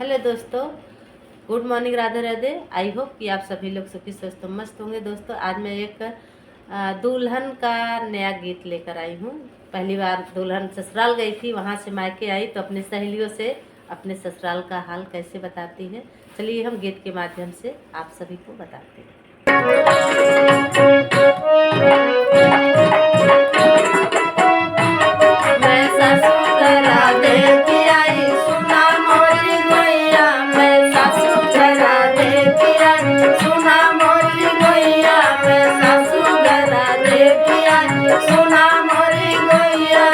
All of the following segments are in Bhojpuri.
हेलो दोस्तों, good morning, Radhe Radhe. I hope कि आप सभी लोग सुखी स्वस्थ मस्त होंगे। दोस्तों आज मैं एक दुल्हन का नया गीत लेकर आई हूँ। पहली बार दुल्हन ससुराल गई थी, वहाँ से मायके आई तो अपने सहेलियों से अपने ससुराल का हाल कैसे बताती है। चलिए हम गीत के माध्यम से आप सभी को बताते हैं। मैं ससुराल देख आई, सुना मोरी गोइया। मैं ससुराल देख आई, सुना मोरी गोइया। मैं ससुराल देख आई, सुना मोरी गोइया।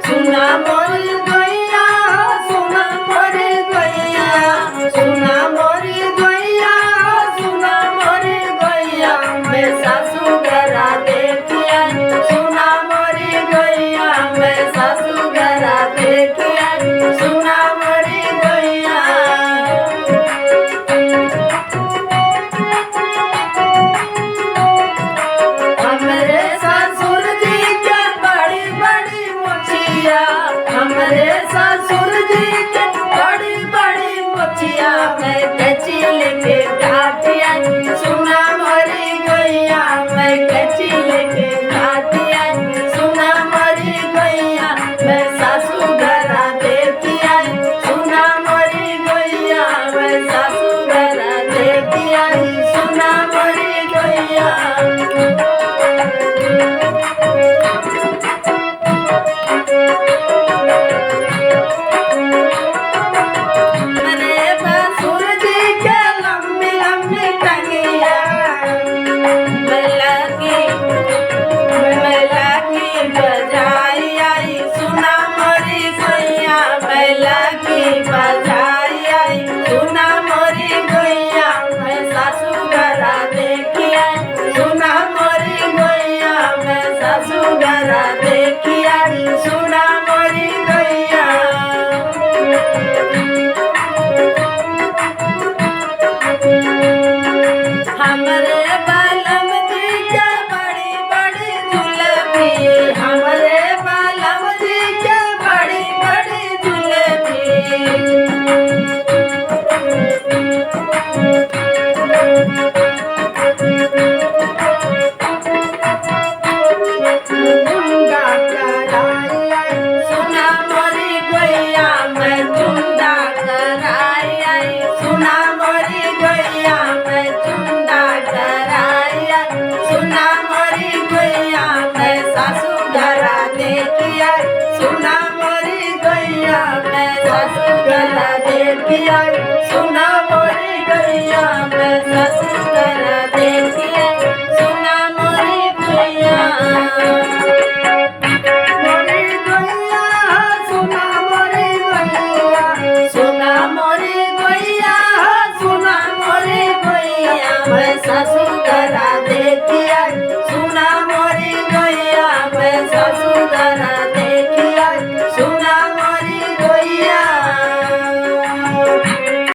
सुना मोरी गोइया, सुना मोरी गोइया, सुना मोरी गोइया, सुना मोरी गोइया। मैं ससुराल देख आई, सुना मोरी गोइया। मैं ससुराल देख आई, सुना मोरी गोइया। हमरे ससुर जी के बड़ी बड़ी मुछिया, हमरे ससुर जी के बड़ी बड़ी मुछिया। मैं कैची लेके घाट आई, सुना मोरी गोइया। मैं कैची लेके घाट आई, सुना मोरी गोइया। मैं ससुराल देख आई, सुना मोरी गोइया। मैं ससुराल देख आई, सुना मोरी गोइया। मेरे ससुर जी के लंबी लंबी टंगिया, मैं लगी बजाई आई, सुना मोरी गोइया। मैं लगी बजाई आई, सुना मोरी गोइया। मैं ससुराल देख आई, सुना मोरी गोइया। मैं ससुराल देख आई, सुना मोरी गोइया। हमरे बालम जी के बड़ी बड़ी जुलबी, हमरे बालम जी के बड़ी बड़ी जुलबी। झुंडा कराई आई, सुना मोरी गोइया। मैं झुंडा कराई आई, सुना मोरी गोइया। मैं झुंडा कराई आई, सुना मोरी गोइया। मैं ससुराल देख आई, सुना मोरी गोइया। मैं ससुराल देख आई, सुना मोरी गोइया। मैं ससुराल